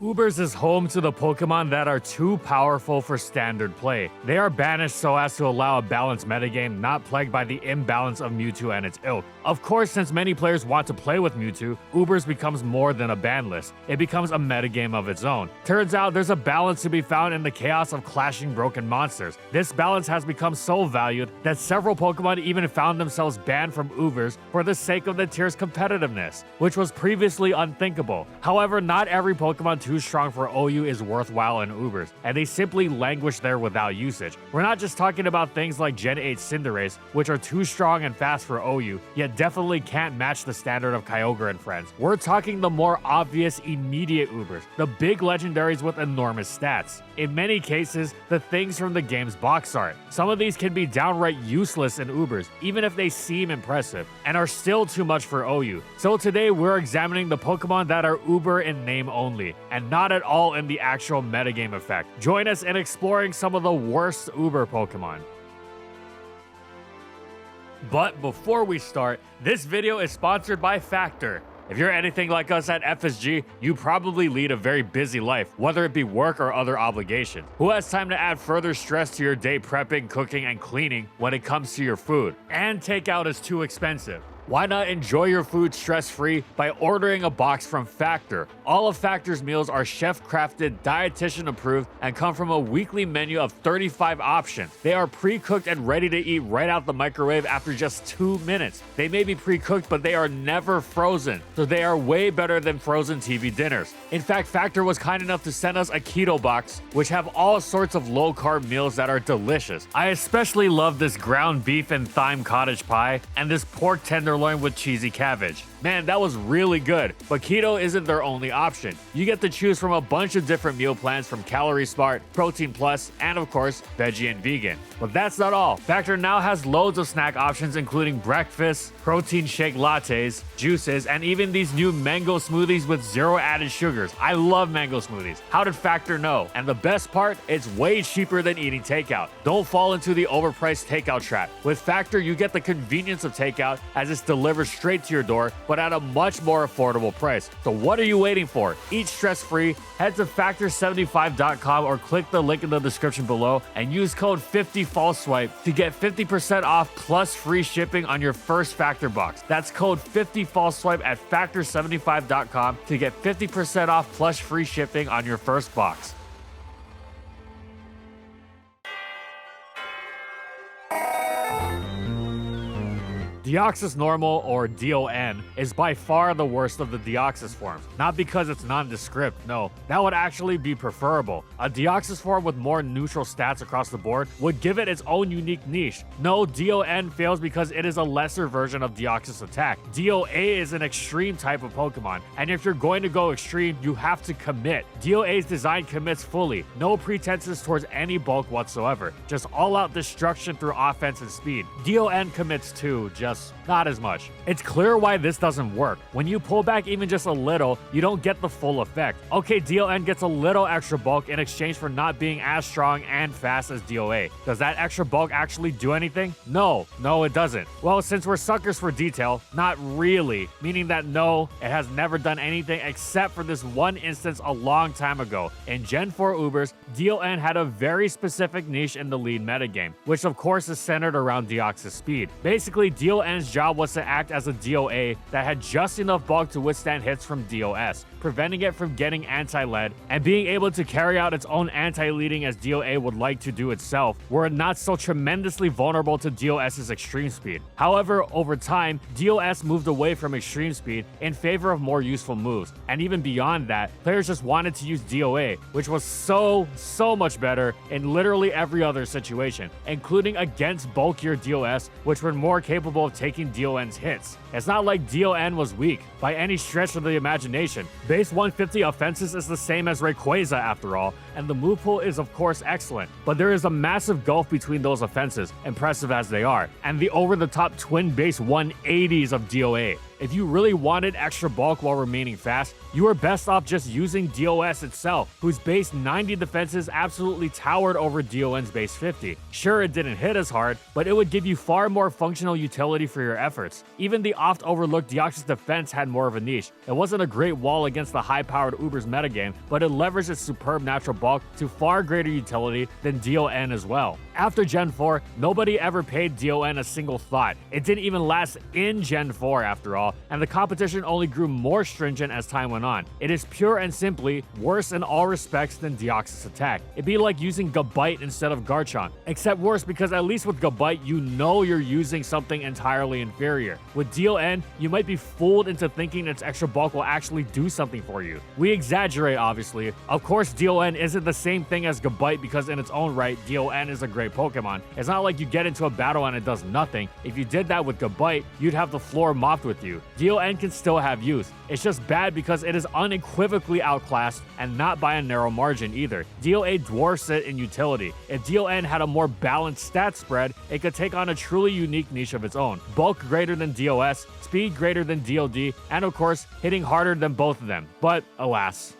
Ubers is home to the Pokemon that are too powerful for standard play. They are banished so as to allow a balanced metagame not plagued by the imbalance of Mewtwo and its ilk. Of course, since many players want to play with Mewtwo, Ubers becomes more than a ban list. It becomes a metagame of its own. Turns out there's a balance to be found in the chaos of clashing broken monsters. This balance has become so valued that several Pokemon even found themselves banned from Ubers for the sake of the tier's competitiveness, which was previously unthinkable. However, not every Pokemon too strong for OU is worthwhile in Ubers, and they simply languish there without usage. We're not just talking about things like Gen 8 Cinderace, which are too strong and fast for OU, yet definitely can't match the standard of Kyogre and friends. We're talking the more obvious immediate Ubers, the big legendaries with enormous stats. In many cases, the things from the game's box art. Some of these can be downright useless in Ubers, even if they seem impressive, and are still too much for OU. So today we're examining the Pokemon that are Uber in name only, and not at all in the actual metagame effect. Join us in exploring some of the worst Uber Pokemon. But before we start, this video is sponsored by Factor. If you're anything like us at FSG, you probably lead a very busy life, whether it be work or other obligations. Who has time to add further stress to your day prepping, cooking, and cleaning when it comes to your food? And takeout is too expensive. Why not enjoy your food stress-free by ordering a box from Factor? All of Factor's meals are chef-crafted, dietitian-approved, and come from a weekly menu of 35 options. They are pre-cooked and ready to eat right out the microwave after just 2 minutes. They may be pre-cooked, but they are never frozen, so they are way better than frozen TV dinners. In fact, Factor was kind enough to send us a keto box, which have all sorts of low-carb meals that are delicious. I especially love this ground beef and thyme cottage pie, and this pork tenderloin with cheesy cabbage. Man, that was really good. But keto isn't their only option. You get to choose from a bunch of different meal plans from Calorie Smart, Protein Plus, and of course, Veggie and Vegan. But that's not all. Factor now has loads of snack options including breakfast, protein shake lattes, juices, and even these new mango smoothies with zero added sugars. I love mango smoothies. How did Factor know? And the best part, it's way cheaper than eating takeout. Don't fall into the overpriced takeout trap. With Factor, you get the convenience of takeout as it's delivered straight to your door, but at a much more affordable price. So what are you waiting for? Eat stress-free. Head to factor75.com or click the link in the description below and use code 50FALLSWIPE to get 50% off plus free shipping on your first Factor box. That's code 50FALLSWIPE at factor75.com to get 50% off plus free shipping on your first box. Deoxys Normal, or DON, is by far the worst of the Deoxys forms. Not because it's nondescript, no, that would actually be preferable. A Deoxys form with more neutral stats across the board would give it its own unique niche. No, DON fails because it is a lesser version of Deoxys Attack. DOA is an extreme type of Pokemon, and if you're going to go extreme, you have to commit. DOA's design commits fully, no pretenses towards any bulk whatsoever, just all-out destruction through offense and speed. DON commits too, just not as much. It's clear why this doesn't work. When you pull back even just a little, you don't get the full effect. Okay, DON gets a little extra bulk in exchange for not being as strong and fast as DOA. Does that extra bulk actually do anything? No, it doesn't. Well, since we're suckers for detail, not really, meaning that no, it has never done anything except for this one instance a long time ago. In Gen 4 Ubers, DON had a very specific niche in the lead metagame, which of course is centered around Deoxys speed. Basically, DON's job was to act as a DOA that had just enough bulk to withstand hits from DOS, preventing it from getting anti-lead, and being able to carry out its own anti-leading as DOA would like to do itself, were it not so tremendously vulnerable to DOS's extreme speed. However, over time, DOS moved away from extreme speed in favor of more useful moves, and even beyond that, players just wanted to use DOA, which was so much better in literally every other situation, including against bulkier DOS, which were more capable of taking DON's hits. It's not like DON was weak by any stretch of the imagination. Base 150 offenses is the same as Rayquaza after all, and the move pool is of course excellent, but there is a massive gulf between those offenses, impressive as they are, and the over-the-top twin base 180s of DOA. If you really wanted extra bulk while remaining fast, you were best off just using DOS itself, whose base 90 defenses absolutely towered over DON's base 50. Sure, it didn't hit as hard, but it would give you far more functional utility for your efforts. Even the oft-overlooked Deoxys defense had more of a niche. It wasn't a great wall against the high-powered Uber's metagame, but it leveraged its superb natural bulk to far greater utility than DON as well. After Gen 4, nobody ever paid DON a single thought. It didn't even last in Gen 4 after all, and the competition only grew more stringent as time went on. It is pure and simply worse in all respects than Deoxys attack. It'd be like using Gabite instead of Garchomp, except worse because at least with Gabite you know you're using something entirely inferior. With DON, you might be fooled into thinking its extra bulk will actually do something for you. We exaggerate obviously. Of course DON isn't the same thing as Gabite because in its own right, DON is a great Pokemon. It's not like you get into a battle and it does nothing. If you did that with Gabite, you'd have the floor mopped with you. DON can still have use. It's just bad because it is unequivocally outclassed and not by a narrow margin either. DOA dwarfs it in utility. If DON had a more balanced stat spread, it could take on a truly unique niche of its own. Bulk greater than DOS, speed greater than DOD, and of course, hitting harder than both of them. But alas.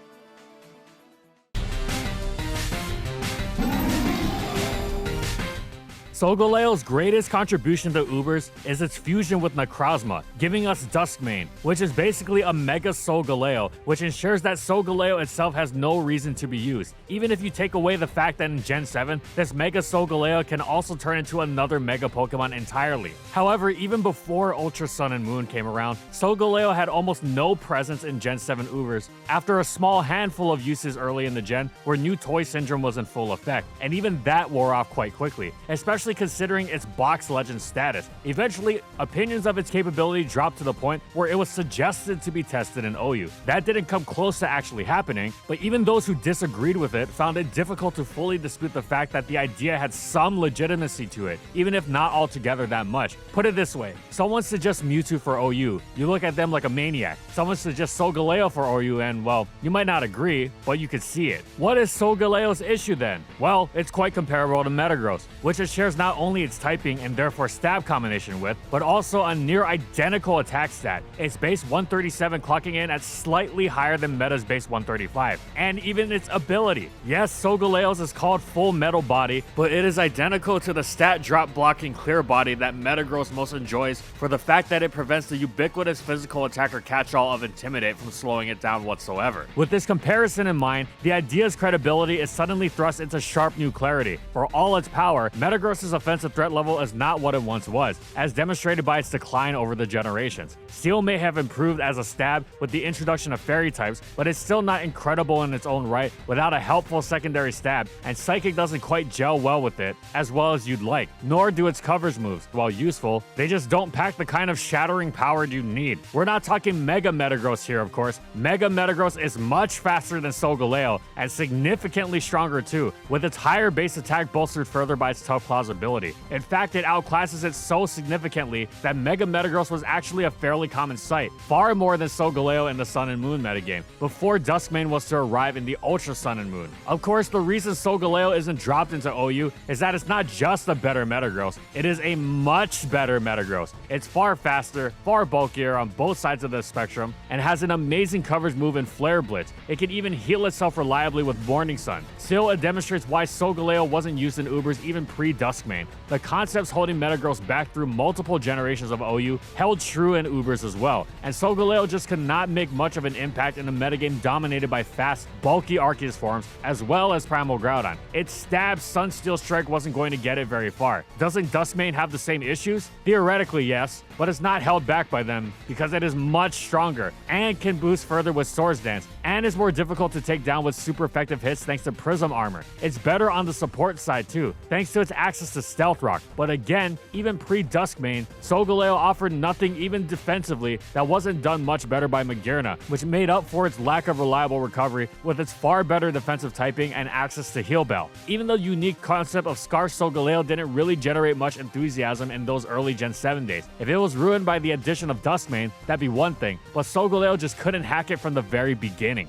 Solgaleo's greatest contribution to Ubers is its fusion with Necrozma, giving us Duskmane, which is basically a Mega Solgaleo, which ensures that Solgaleo itself has no reason to be used. Even if you take away the fact that in Gen 7, this Mega Solgaleo can also turn into another Mega Pokemon entirely. However, even before Ultra Sun and Moon came around, Solgaleo had almost no presence in Gen 7 Ubers, after a small handful of uses early in the gen where new toy syndrome was in full effect, and even that wore off quite quickly, especially considering its box legend status. Eventually, opinions of its capability dropped to the point where it was suggested to be tested in OU. That didn't come close to actually happening, but even those who disagreed with it found it difficult to fully dispute the fact that the idea had some legitimacy to it, even if not altogether that much. Put it this way, someone suggests Mewtwo for OU, you look at them like a maniac. Someone suggests Solgaleo for OU and, well, you might not agree, but you could see it. What is Solgaleo's issue then? Well, it's quite comparable to Metagross, which it shares not only its typing and therefore stab combination with, but also a near identical attack stat. Its base 137 clocking in at slightly higher than Meta's base 135. And even its ability. Yes, Solgaleo's is called Full Metal Body, but it is identical to the stat drop blocking Clear Body that Metagross most enjoys for the fact that it prevents the ubiquitous physical attacker catch-all of Intimidate from slowing it down whatsoever. With this comparison in mind, the idea's credibility is suddenly thrust into sharp new clarity. For all its power, Metagross's offensive threat level is not what it once was, as demonstrated by its decline over the generations. Steel may have improved as a stab with the introduction of fairy types, but it's still not incredible in its own right without a helpful secondary stab, and Psychic doesn't quite gel well with it as well as you'd like, nor do its coverage moves. While useful, they just don't pack the kind of shattering power you need. We're not talking Mega Metagross here, of course. Mega Metagross is much faster than Solgaleo and significantly stronger too, with its higher base attack bolstered further by its tough claws ability. In fact, it outclasses it so significantly that Mega Metagross was actually a fairly common sight, far more than Solgaleo in the Sun and Moon metagame, before Duskmane was to arrive in the Ultra Sun and Moon. Of course, the reason Solgaleo isn't dropped into OU is that it's not just a better Metagross, it is a much better Metagross. It's far faster, far bulkier on both sides of the spectrum, and has an amazing coverage move in Flare Blitz. It can even heal itself reliably with Morning Sun. Still, it demonstrates why Solgaleo wasn't used in Ubers even pre-Duskmane. The concepts holding Metagross back through multiple generations of OU held true in Ubers as well, and Solgaleo just could not make much of an impact in a metagame dominated by fast, bulky Arceus forms as well as Primal Groudon. Its stab Sunsteel Strike wasn't going to get it very far. Doesn't Duskmane have the same issues? Theoretically, yes, but it's not held back by them because it is much stronger and can boost further with Swords Dance, and is more difficult to take down with super effective hits thanks to Prism Armor. It's better on the support side too, thanks to its access to Stealth Rock, but again, even pre-Duskmane, Solgaleo offered nothing even defensively that wasn't done much better by Magearna, which made up for its lack of reliable recovery with its far better defensive typing and access to Heal Bell. Even the unique concept of Scarf Solgaleo didn't really generate much enthusiasm in those early Gen 7 days. If it was ruined by the addition of Duskmane, that'd be one thing, but Solgaleo just couldn't hack it from the very beginning.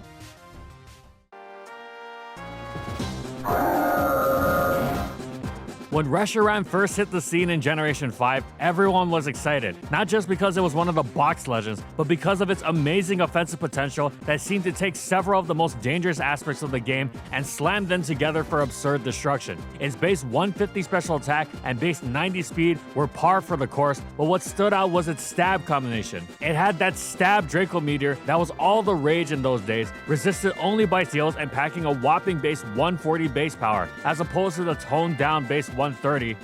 When Reshiram first hit the scene in Generation 5, everyone was excited, not just because it was one of the box legends, but because of its amazing offensive potential that seemed to take several of the most dangerous aspects of the game and slam them together for absurd destruction. Its base 150 special attack and base 90 speed were par for the course, but what stood out was its stab combination. It had that stab Draco Meteor that was all the rage in those days, resisted only by steals and packing a whopping base 140 base power, as opposed to the toned down base 130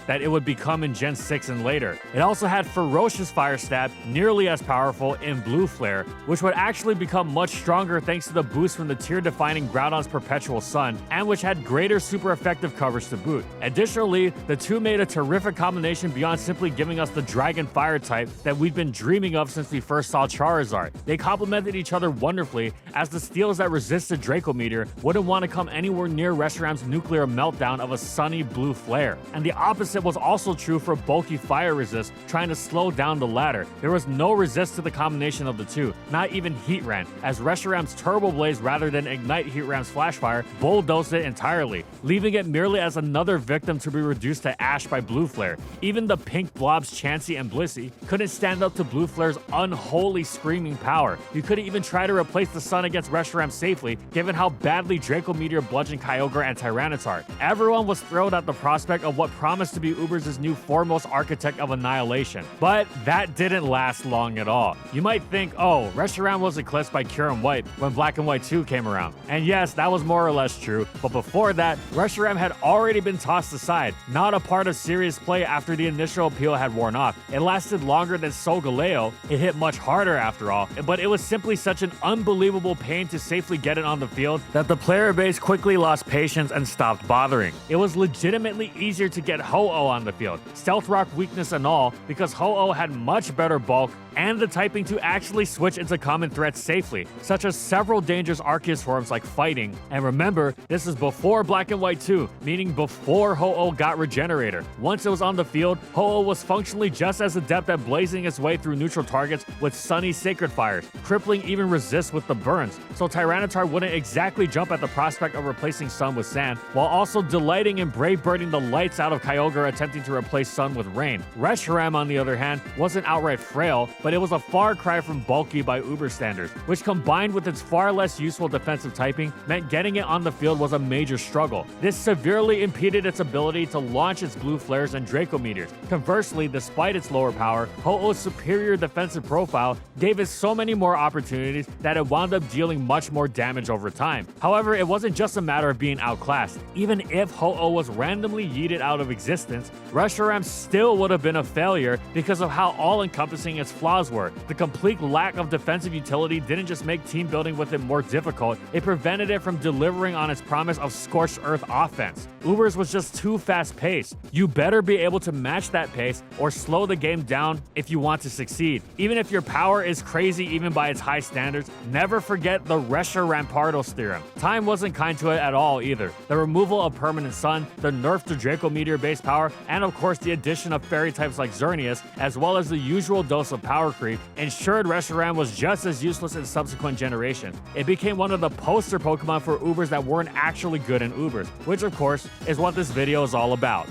that it would become in Gen 6 and later. It also had ferocious fire stab, nearly as powerful in Blue Flare, which would actually become much stronger thanks to the boost from the tier-defining Groudon's Perpetual Sun, and which had greater super effective coverage to boot. Additionally, the two made a terrific combination beyond simply giving us the Dragon Fire type that we'd been dreaming of since we first saw Charizard. They complemented each other wonderfully, as the steals that resisted Draco Meteor wouldn't want to come anywhere near Reshiram's nuclear meltdown of a sunny Blue Flare. And the opposite was also true for bulky Fire Resist, trying to slow down the latter. There was no resist to the combination of the two, not even Heatran, as Reshiram's Turbo Blaze rather than ignite Heatran's Flash Fire bulldozed it entirely, leaving it merely as another victim to be reduced to ash by Blue Flare. Even the pink blobs Chansey and Blissey couldn't stand up to Blue Flare's unholy screaming power. You couldn't even try to replace the sun against Reshiram safely, given how badly Draco Meteor bludgeoned Kyogre and Tyranitar. Everyone was thrilled at the prospect of what promised to be Uber's new foremost architect of annihilation. But that didn't last long at all. You might think, oh, Reshiram was eclipsed by Kyurem White when Black and White 2 came around. And yes, that was more or less true, but before that, Reshiram had already been tossed aside, not a part of serious play after the initial appeal had worn off. It lasted longer than Solgaleo. It hit much harder after all, but it was simply such an unbelievable pain to safely get it on the field that the player base quickly lost patience and stopped bothering. It was legitimately easier to get Ho-Oh on the field, Stealth Rock weakness and all, because Ho-Oh had much better bulk and the typing to actually switch into common threats safely, such as several dangerous Arceus forms like Fighting. And remember, this is before Black and White 2, meaning before Ho-Oh got Regenerator. Once it was on the field, Ho-Oh was functionally just as adept at blazing its way through neutral targets with Sunny Sacred Fires, crippling even Resist with the burns, so Tyranitar wouldn't exactly jump at the prospect of replacing Sun with Sand, while also delighting in brave birding the lights out of Kyogre attempting to replace Sun with Rain. Reshiram, on the other hand, wasn't outright frail, but it was a far cry from bulky by Uber standards, which combined with its far less useful defensive typing meant getting it on the field was a major struggle. This severely impeded its ability to launch its Blue Flares and Draco Meteors. Conversely, despite its lower power, Ho-Oh's superior defensive profile gave it so many more opportunities that it wound up dealing much more damage over time. However, it wasn't just a matter of being outclassed. Even if Ho-Oh was randomly yeeted out of existence, Reshiram still would have been a failure because of how all-encompassing its flaws were. The complete lack of defensive utility didn't just make team building with it more difficult, it prevented it from delivering on its promise of scorched earth offense. Uber's was just too fast-paced. You better be able to match that pace or slow the game down if you want to succeed. Even if your power is crazy even by its high standards, never forget the Reshiram-Pardos theorem. Time wasn't kind to it at all either. The removal of Permanent Sun, the nerf to Draco Meteor base power, and of course the addition of fairy types like Xerneas, as well as the usual dose of power creep, ensured Reshiram was just as useless in subsequent generations. It became one of the poster Pokemon for Ubers that weren't actually good in Ubers, which of course is what this video is all about.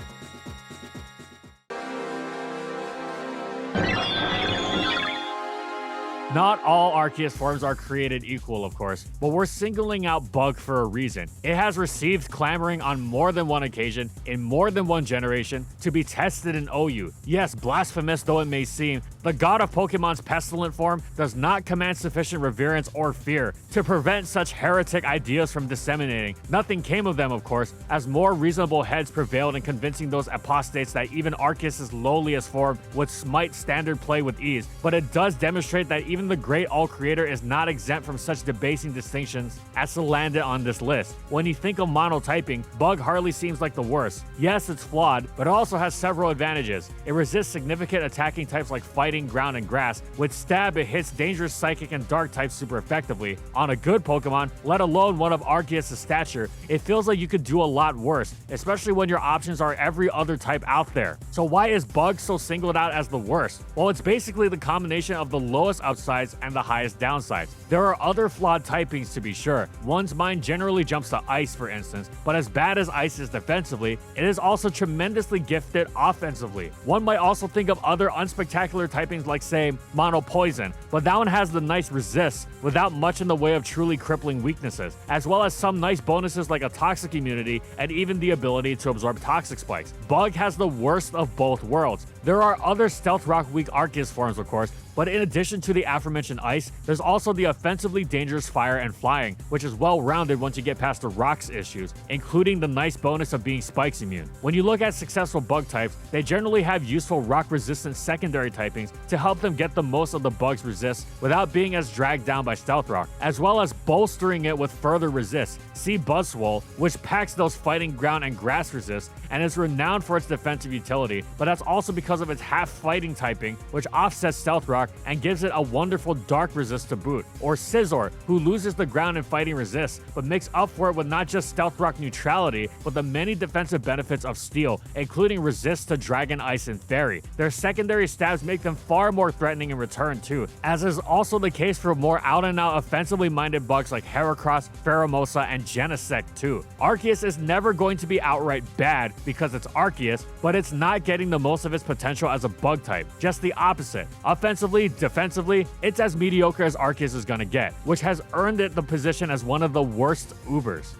Not all Arceus forms are created equal, of course, but we're singling out Bug for a reason. It has received clamoring on more than one occasion, in more than one generation, to be tested in OU. Yes, blasphemous though it may seem, the god of Pokemon's pestilent form does not command sufficient reverence or fear to prevent such heretic ideas from disseminating. Nothing came of them, of course, as more reasonable heads prevailed in convincing those apostates that even Arceus' lowliest form would smite standard play with ease, but it does demonstrate that even the great all-creator is not exempt from such debasing distinctions as to land it on this list. When you think of monotyping, Bug hardly seems like the worst. Yes, it's flawed, but it also has several advantages. It resists significant attacking types like Fighting, Ground, and Grass. With Stab, it hits dangerous Psychic and Dark types super effectively. On a good Pokemon, let alone one of Arceus' stature, it feels like you could do a lot worse, especially when your options are every other type out there. So why is Bug so singled out as the worst? Well, it's basically the combination of the lowest upside upsides and the highest downsides. There are other flawed typings to be sure. One's mind generally jumps to Ice, for instance, but as bad as Ice is defensively, it is also tremendously gifted offensively. One might also think of other unspectacular typings like, say, Mono Poison, but that one has the nice resist without much in the way of truly crippling weaknesses, as well as some nice bonuses like a toxic immunity and even the ability to absorb toxic spikes. Bug has the worst of both worlds. There are other Stealth Rock weak Arceus forms, of course, but in addition to the aforementioned Ice, there's also the offensively dangerous Fire and Flying, which is well-rounded once you get past the Rocks issues, including the nice bonus of being Spikes immune. When you look at successful bug types, they generally have useful rock-resistant secondary typings to help them get the most of the bug's resist without being as dragged down by Stealth Rock, as well as bolstering it with further resist. See Buzzwole, which packs those fighting ground and grass resist and is renowned for its defensive utility, but that's also because of its half-fighting typing, which offsets Stealth Rock and gives it a wonderful dark resist to boot. Or Scizor, who loses the ground and fighting resist, but makes up for it with not just Stealth Rock neutrality, but the many defensive benefits of Steel, including resist to Dragon, Ice, and Fairy. Their secondary stabs make them far more threatening in return too, as is also the case for more out-and-out offensively minded bugs like Heracross, Pheromosa, and Genesect too. Arceus is never going to be outright bad because it's Arceus, but it's not getting the most of its potential as a bug type. Just the opposite. Offensively, defensively, it's as mediocre as Arceus is gonna get, which has earned it the position as one of the worst Ubers.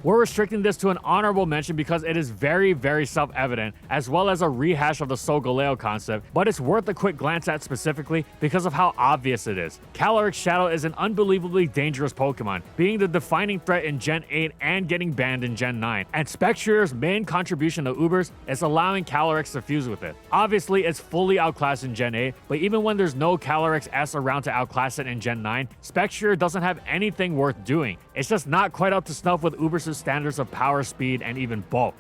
We're restricting this to an honorable mention because it is very, very self-evident, as well as a rehash of the Solgaleo concept, but it's worth a quick glance at specifically because of how obvious it is. Calyrex Shadow is an unbelievably dangerous Pokemon, being the defining threat in Gen 8 and getting banned in Gen 9, and Spectreer's main contribution to Ubers is allowing Calyrex to fuse with it. Obviously, it's fully outclassed in Gen 8, but even when there's no Calyrex S around to outclass it in Gen 9, Spectreer doesn't have anything worth doing. It's just not quite up to snuff with Ubers' standards of power, speed, and even bulk.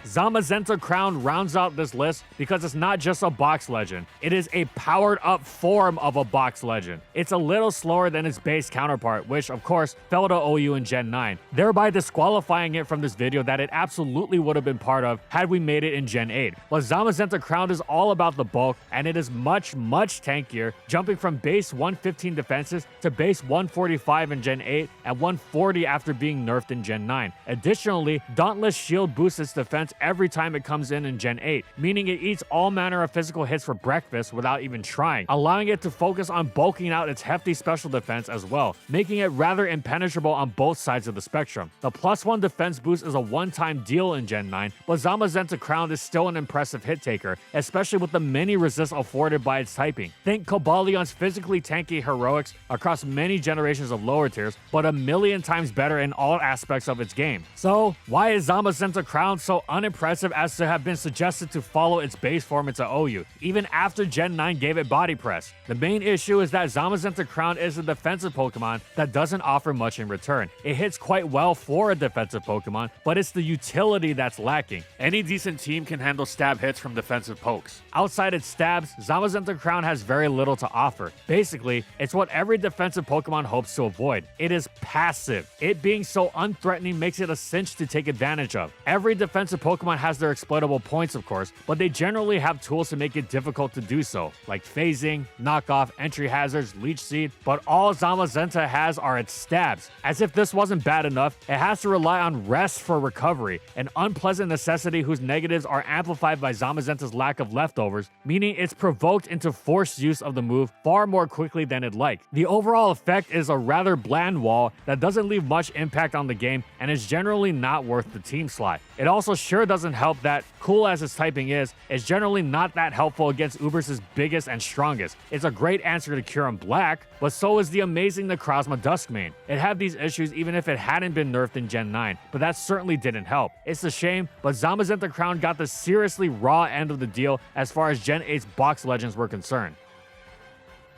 Zamazenta Crown rounds out this list because it's not just a box legend. It is a powered up form of a box legend. It's a little slower than its base counterpart, which of course fell to OU in Gen 9, thereby disqualifying it from this video that it absolutely would have been part of had we made it in Gen 8. But Zamazenta Crown is all about the bulk, and it is much, much tankier, jumping from base 115 defenses to base 145 in Gen 8 and 140 after being nerfed in Gen 9. Additionally, Dauntless Shield boosts its defense every time it comes in Gen 8, meaning it eats all manner of physical hits for breakfast without even trying, allowing it to focus on bulking out its hefty special defense as well, making it rather impenetrable on both sides of the spectrum. The +1 defense boost is a one-time deal in Gen 9, but Zamazenta Crown is still an impressive hit taker, especially with the many resists afforded by its typing. Think Cobalion's physically tanky heroics across many generations of lower tiers, but a million times better in all aspects of its game. So, why is Zamazenta Crown so unimpressive as to have been suggested to follow its base form into OU, even after Gen 9 gave it body press? The main issue is that Zamazenta Crown is a defensive Pokemon that doesn't offer much in return. It hits quite well for a defensive Pokemon, but it's the utility that's lacking. Any decent team can handle stab hits from defensive pokes. Outside its stabs, Zamazenta Crown has very little to offer. Basically, it's what every defensive Pokemon hopes to avoid. It is passive. It being so unthreatening makes it a cinch to take advantage of. Every defensive Pokemon has their exploitable points, of course, but they generally have tools to make it difficult to do so, like phasing, knockoff, entry hazards, leech seed, but all Zamazenta has are its stabs. As if this wasn't bad enough, it has to rely on rest for recovery, an unpleasant necessity whose negatives are amplified by Zamazenta's lack of leftovers, meaning it's provoked into forced use of the move far more quickly than it'd like. The overall effect is a rather bland wall that doesn't leave much impact on the game and is generally not worth the team slot. It also sure doesn't help that, cool as its typing is, it's generally not that helpful against Ubers' biggest and strongest. It's a great answer to Kyurem Black, but so is the amazing Necrozma Duskmane. It had these issues even if it hadn't been nerfed in Gen 9, but that certainly didn't help. It's a shame, but Zamazenta Crown got the seriously raw. raw end of the deal as far as Gen 8's box legends were concerned. We're restricting this to an honorable mention because it is very, very self-evident, as well as a rehash of the Solgaleo concept, but it's worth a quick glance at specifically because of how obvious it is. Calyrex Shadow is an unbelievably dangerous Pokemon, being the defining threat in Gen 8 and 140 after being nerfed in Gen 9. There are other flawed typings to be sure. One's mind generally jumps to Ice, for instance, but as bad as Ice is defensively, it is also tremendously gifted offensively. One might also think of other unspectacular typings like, say, Mono Poison, but that one has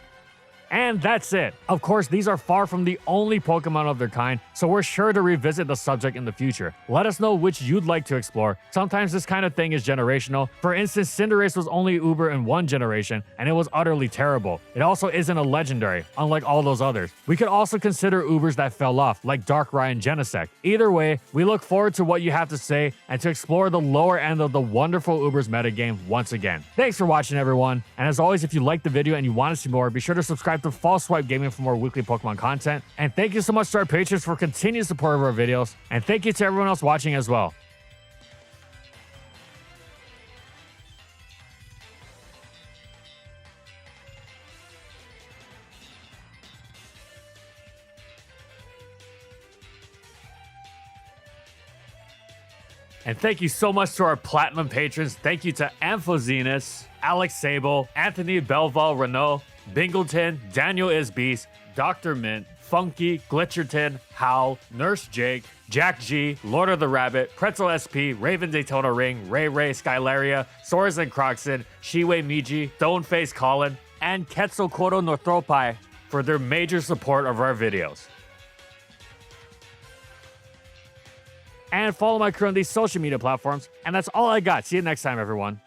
the nice resist And that's it. Of course, these are far from the only Pokemon of their kind, so we're sure to revisit the subject in the future. Let us know which you'd like to explore. Sometimes this kind of thing is generational. For instance, Cinderace was only Uber in one generation, and it was utterly terrible. It also isn't a legendary, unlike all those others. We could also consider Ubers that fell off, like Darkrai and Genesect. Either way, we look forward to what you have to say and to explore the lower end of the wonderful Ubers metagame once again. Thanks for watching, everyone. And as always, if you liked the video and you want to see more, be sure to subscribe to False Swipe Gaming for more weekly Pokemon content. And thank you so much to our patrons for continued support of our videos. And thank you to everyone else watching as well. And thank you so much to our Platinum patrons. Thank you to Amphozenus, Alex Sable, Anthony Belval Renault, Bingleton, Daniel Isbeast, Dr. Mint, Funky, Glitcherton, Howl, Nurse Jake, Jack G, Lord of the Rabbit, Pretzel SP, Raven Daytona Ring, Ray Ray, Skylaria, Soares and Croxon, Shiwei Miji, Stoneface Colin, and Quetzalcoatl Northropai for their major support of our videos. And follow my crew on these social media platforms. And that's all I got. See you next time, everyone.